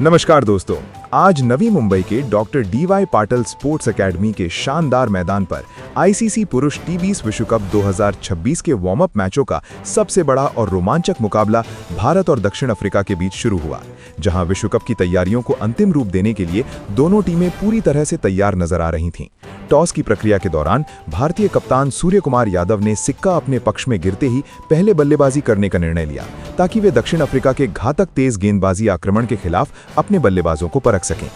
नमस्कार दोस्तों, आज नवी मुंबई के doctor D.Y.. Patil sports academy के शानदार मैदान पर आईसीसी पुरुष टी20 विश्व कप 2026 के वार्म अप मैचों का सबसे बड़ा और रोमांचक मुकाबला भारत और दक्षिण अफ्रीका के बीच शुरू हुआ, जहां विश्व कप की तैयारियों को अंतिम रूप देने के लिए दोनों टीमें पूरी तरह से तैयार नजर आ रही थीं। टॉस की प्रक्रिया के दौरान भारतीय कप्तान सूर्यकुमार यादव ने सिक्का अपने पक्ष में गिरते ही पहले बल्लेबाजी करने का निर्णय लिया, ताकि वे दक्षिण अफ्रीका के घातक तेज गेंदबाजी आक्रमण के खिलाफ अपने बल्लेबाजों को परख सकें।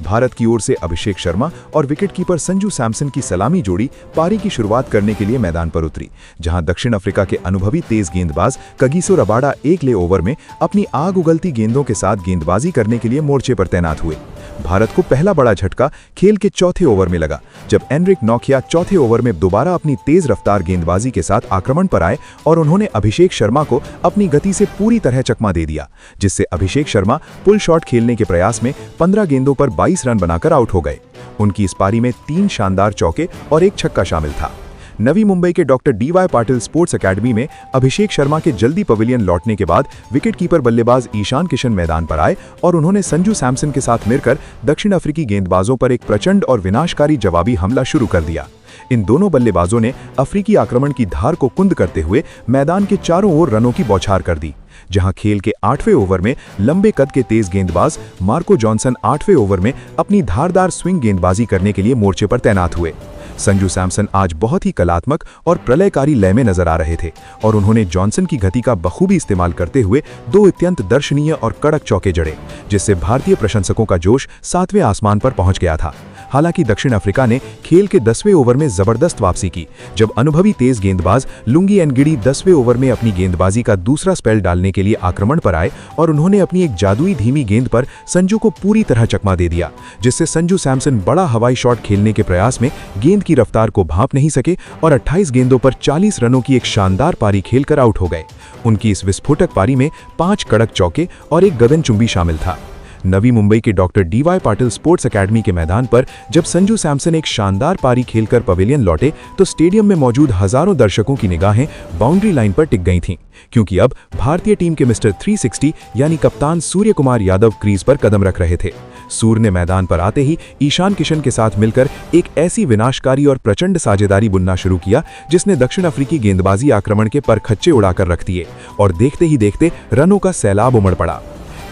भारत की ओर से अभिषेक शर्मा और विकेटकीपर संजू सैमसन की सलामी जोड़ी पारी की शुरुआत करने के लिए मैदान पर उतरी, जहां दक्षिण अफ्रीका के अनुभवी तेज गेंदबाज कगिसो रबाडा अगले ओवर में अपनी आग उगलती गेंदों के साथ गेंदबाजी करने के लिए मोर्चे पर तैनात हुए। भारत को पहला बड़ा झटका खेल के चौथे ओवर में लगा, जब एनरिक नौखिया चौथे ओवर में दोबारा अपनी तेज रफ्तार गेंदबाजी के साथ आक्रमण पर आए और उन्होंने अभिषेक शर्मा को अपनी गति से पूरी तरह चकमा दे दिया, जिससे अभिषेक शर्मा पुल शॉट खेलने के प्रयास में 15 गेंदों पर 22 रन बनाकर आउट हो गए। उनकी इस पारी में 3 शानदार चौके और 1 छक्का शामिल था। नवी मुंबई के doctor D.Y.. Patil sports academy में अभिषेक शर्मा के जल्दी पवेलियन लौटने के बाद विकेटकीपर बल्लेबाज ईशान किशन मैदान पर आए और उन्होंने संजू सैमसन के साथ मिलकर दक्षिण अफ्रीकी गेंदबाजों पर एक प्रचंड और विनाशकारी जवाबी हमला शुरू कर दिया। इन दोनों बल्लेबाजों ने अफ्रीकी आक्रमण की धार को कुंद करते हुए मैदान के चारों ओर रनों की बौछार कर दी, जहां खेल के 8वें ओवर में लंबे कद के तेज गेंदबाज मार्को जॉनसन 8वें ओवर में अपनी धारदार स्विंग गेंदबाजी करने के लिए मोर्चे पर तैनात हुए। संजू सैमसन आज बहुत ही कलात्मक और प्रलयकारी लय में नजर आ रहे थे और उन्होंने जॉनसन की गति का बखूबी इस्तेमाल करते हुए 2 अत्यंत दर्शनीय और कड़क चौके जड़े, जिससे भारतीय प्रशंसकों का जोश 7वें आसमान पर पहुंच गया था। हालांकि दक्षिण अफ्रीका ने खेल के 10वें ओवर में जबरदस्त वापसी की, जब अनुभवी तेज गेंदबाज लुंगी एनगिडी 10वें ओवर में अपनी गेंदबाजी का दूसरा स्पेल डालने के लिए आक्रमण पर आए और उन्होंने अपनी एक जादुई धीमी गेंद पर संजू को पूरी तरह चकमा दे दिया, जिससे संजू सैमसन बड़ा हवाई शॉट खेलने के प्रयास में गेंद की रफ्तार को भांप नहीं सके और 28 गेंदों पर 40 रनों की एक शानदार पारी खेलकर आउट हो गए। उनकी इस विस्फोटक पारी में 5 कड़क चौके और 1 गगनचुंबी शामिल था। नवी मुंबई के doctor D.Y.. Patil sports academy के मैदान पर जब संजू सैमसन एक शानदार पारी खेलकर पवेलियन लौटे तो स्टेडियम में मौजूद हजारों दर्शकों की निगाहें बाउंड्री लाइन पर टिक गई थीं, क्योंकि अब भारतीय टीम के मिस्टर 360 यानी कप्तान सूर्यकुमार यादव क्रीज पर कदम रख रहे थे। सूर्य ने मैदान पर आते ही ईशान किशन के साथ मिलकर एक ऐसी विनाशकारी और प्रचंड साझेदारी बुनना शुरू किया, जिसने दक्षिण अफ्रीकी गेंदबाजी आक्रमण के परखच्चे उड़ाकर रख दिए और देखते ही देखते रनों का सैलाब उमड़ पड़ा।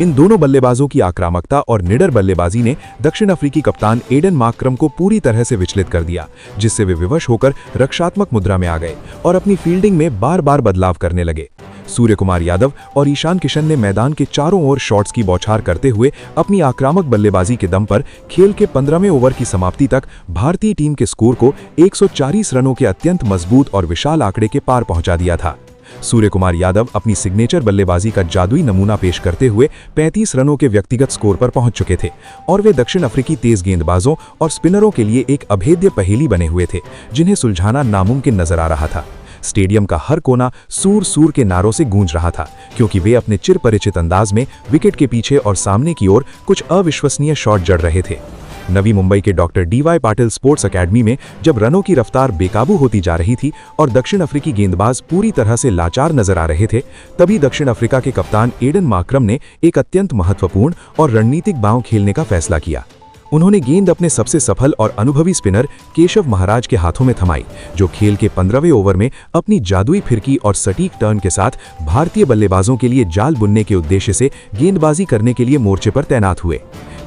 इन दोनों बल्लेबाजों की आक्रामकता और निडर बल्लेबाजी ने दक्षिण अफ्रीकी कप्तान एडन मार्क्रम को पूरी तरह से विचलित कर दिया, जिससे वे विवश होकर रक्षात्मक मुद्रा में आ गए और अपनी फील्डिंग में बार बार बदलाव करने लगे। सूर्यकुमार यादव और ईशान किशन ने मैदान के चारों ओर शॉट्स की बौछार करते हुए अपनी आक्रामक बल्लेबाजी के दम पर खेल के 15वें ओवर की समाप्ति तक भारतीय टीम के स्कोर को 140 रनों के अत्यंत मजबूत और विशाल आंकड़े के पार पहुंचा दिया था। सूर्यकुमार यादव अपनी सिग्नेचर बल्लेबाजी का जादुई नमूना पेश करते हुए 35 रनों के व्यक्तिगत स्कोर पर पहुंच चुके थे और वे दक्षिण अफ्रीकी तेज गेंदबाजों और स्पिनरों के लिए एक अभेद्य पहेली बने हुए थे, जिन्हें सुलझाना नामुमकिन नजर आ रहा था। स्टेडियम का हर कोना सूर सूर के नारों से गूंज रहा था, क्योंकि वे अपने चिरपरिचित अंदाज में विकेट के पीछे और सामने की ओर कुछ अविश्वसनीय शॉट जड़ रहे थे। नवी मुंबई के doctor D.Y.. Patil sports academy में जब रनों की रफ्तार बेकाबू होती जा रही थी और दक्षिण अफ्रीकी गेंदबाज पूरी तरह से लाचार नजर आ रहे थे, तभी दक्षिण अफ्रीका के कप्तान एडन मार्क्रम ने एक अत्यंत महत्वपूर्ण और रणनीतिक दांव खेलने का फैसला किया। उन्होंने गेंद अपने सबसे सफल और अनुभवी स्पिनर केशव महाराज के हाथों में थमाई, जो खेल के 15वें ओवर में अपनी जादुई फिरकी और सटीक टर्न के साथ भारतीय बल्लेबाजों के लिए जाल बुनने के उद्देश्य से गेंदबाजी करने के लिए मोर्चे पर तैनात हुए।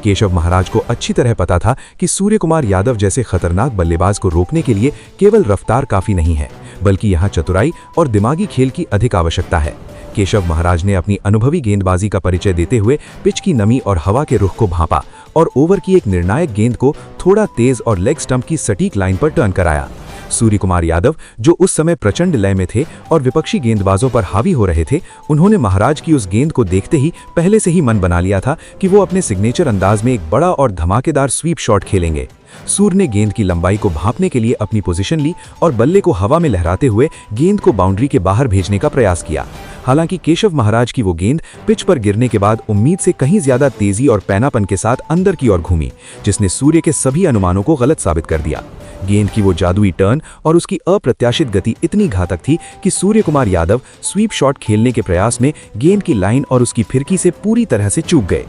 केशव महाराज को अच्छी तरह पता था कि सूर्यकुमार यादव जैसे खतरनाक बल्लेबाज को रोकने के लिए केवल रफ्तार काफी नहीं है, बल्कि यहाँ चतुराई और दिमागी खेल की अधिक आवश्यकता है। केशव महाराज ने अपनी अनुभवी गेंदबाजी का परिचय देते हुए पिच की नमी और हवा के रुख को भांपा और ओवर की एक निर्णायक गेंद को थोड़ा तेज और लेग स्टंप की सटीक लाइन पर टर्न कराया। सूर्यकुमार यादव, जो उस समय प्रचंड लय में थे और विपक्षी गेंदबाजों पर हावी हो रहे थे, उन्होंने महाराज की उस गेंद को देखते ही पहले से ही मन बना लिया था कि वो अपने सिग्नेचर अंदाज में एक बड़ा और धमाकेदार स्वीप शॉट खेलेंगे। सूर्य ने गेंद की लंबाई को भांपने के लिए अपनी पोजीशन ली और बल्ले को हवा में लहराते हुए गेंद को बाउंड्री के बाहर भेजने का प्रयास किया। हालांकि केशव महाराज की वो गेंद पिच पर गिरने के बाद उम्मीद से कहीं ज्यादा तेजी और पैनापन के साथ अंदर की ओर घूमी, जिसने सूर्य के सभी अनुमानों को गलत साबित कर दिया। गेंद की वो जादुई टर्न और उसकी अप्रत्याशित गति इतनी घातक थी कि सूर्यकुमार यादव स्वीप शॉट खेलने के प्रयास में गेंद की लाइन और उसकी फिरकी से पूरी तरह से चूक गए।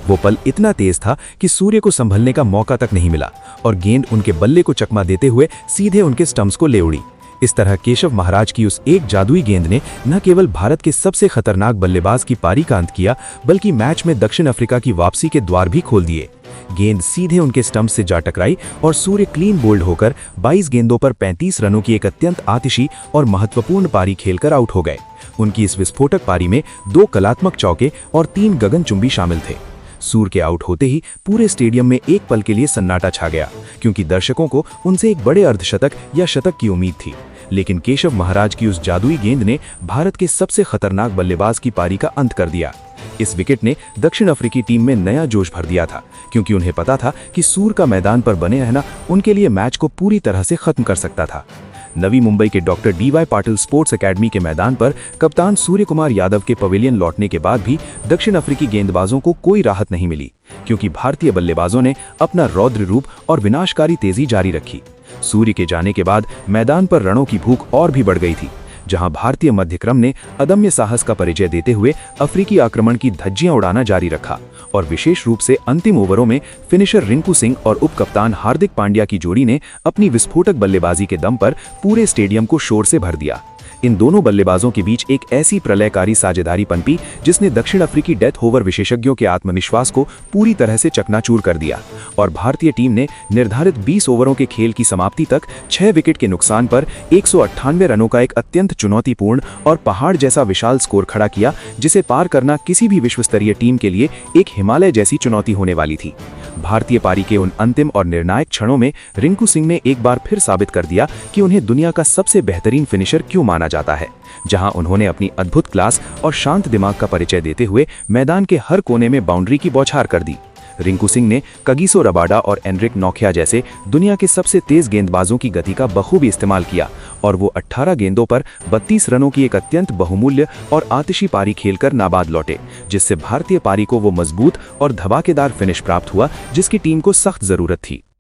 वो पल इतना तेज था कि सूर्य को संभलने का मौका तक नहीं मिला और गेंद उनके बल्ले को चकमा देते हुए सीधे उनके स्टंप्स को ले उड़ी। इस तरह केशव महाराज की उस एक जादुई गेंद ने न केवल भारत के सबसे खतरनाक बल्लेबाज की पारी का अंत किया, बल्कि मैच में दक्षिण अफ्रीका की वापसी के द्वार भी खोल दिए। गेंद सीधे उनके स्टंप से जा टकराई और सूर्य क्लीन बोल्ड होकर 22 गेंदों पर 35 रनों की एक अत्यंत आतिशी और महत्वपूर्ण पारी खेलकर आउट हो गए। उनकी इस विस्फोटक पारी में 2 कलात्मक चौके और 3 गगनचुंबी शामिल थे। सूर्य के आउट होते ही पूरे स्टेडियम में एक पल के लिए सन्नाटा छा गया, क्योंकि दर्शकों को उनसे एक बड़े अर्धशतक या शतक की उम्मीद थी। लेकिन केशव महाराज की उस जादुई गेंद ने भारत के सबसे खतरनाक बल्लेबाज की पारी का अंत कर दिया। इस विकेट ने दक्षिण अफ्रीकी टीम में नया जोश भर दिया था, क्योंकि उन्हें पता था कि सूर्य का मैदान पर बने रहना उनके लिए मैच को पूरी तरह से खत्म कर सकता था। नवी मुंबई के doctor DY Patil sports academy के मैदान पर कप्तान सूर्य कुमार यादव के पवेलियन लौटने के बाद भी दक्षिण अफ्रीकी गेंदबाजों को कोई राहत नहीं मिली, क्योंकि भारतीय बल्लेबाजों ने अपना रौद्र रूप और विनाशकारी तेजी जारी रखी। सूर्य के जाने के बाद मैदान पर रणों की भूख और भी बढ़ गई थी, जहां भारतीय मध्यक्रम ने अदम्य साहस का परिचय देते हुए अफ्रीकी आक्रमण की धज्जियां उड़ाना जारी रखा और विशेष रूप से अंतिम ओवरों में फिनिशर रिंकू सिंह और उपकप्तान हार्दिक पांड्या की जोड़ी ने अपनी विस्फोटक बल्लेबाजी के दम पर पूरे स्टेडियम को शोर से भर दिया। इन दोनों बल्लेबाजों के बीच एक ऐसी प्रलयकारी साझेदारी पनपी जिसने दक्षिण अफ्रीकी डेथ ओवर विशेषज्ञों के आत्मविश्वास को पूरी तरह से चकनाचूर कर दिया और भारतीय टीम ने निर्धारित 20 ओवरों के खेल की समाप्ति तक 6 विकेट के नुकसान पर 198 रनों का एक अत्यंत चुनौतीपूर्ण और पहाड़ जैसा विशाल स्कोर खड़ा किया, जिसे पार करना किसी भी विश्वस्तरीय टीम के लिए एक हिमालय जैसी चुनौती होने वाली थी। भारतीय पारी के उन अंतिम और निर्णायक क्षणों में रिंकू सिंह ने एक बार फिर साबित कर दिया कि उन्हें दुनिया का सबसे बेहतरीन फिनिशर क्यों माना जाता है, जहां उन्होंने अपनी अद्भुत क्लास और शांत दिमाग का परिचय देते हुए मैदान के हर कोने में बाउंड्री की बौछार कर दी। रिंकू सिंह ने कगिसो रबाडा और एनरिक नोकिया जैसे दुनिया के सबसे तेज गेंदबाजों की गति का बखूबी इस्तेमाल किया और वो 18 गेंदों पर 32 रनों की एक अत्यंत बहुमूल्य और आतिशी पारी खेलकर नाबाद लौटे, जिससे भारतीय पारी को वो मजबूत और धमाकेदार फिनिश प्राप्त हुआ जिसकी टीम को सख्त जरूरत थी।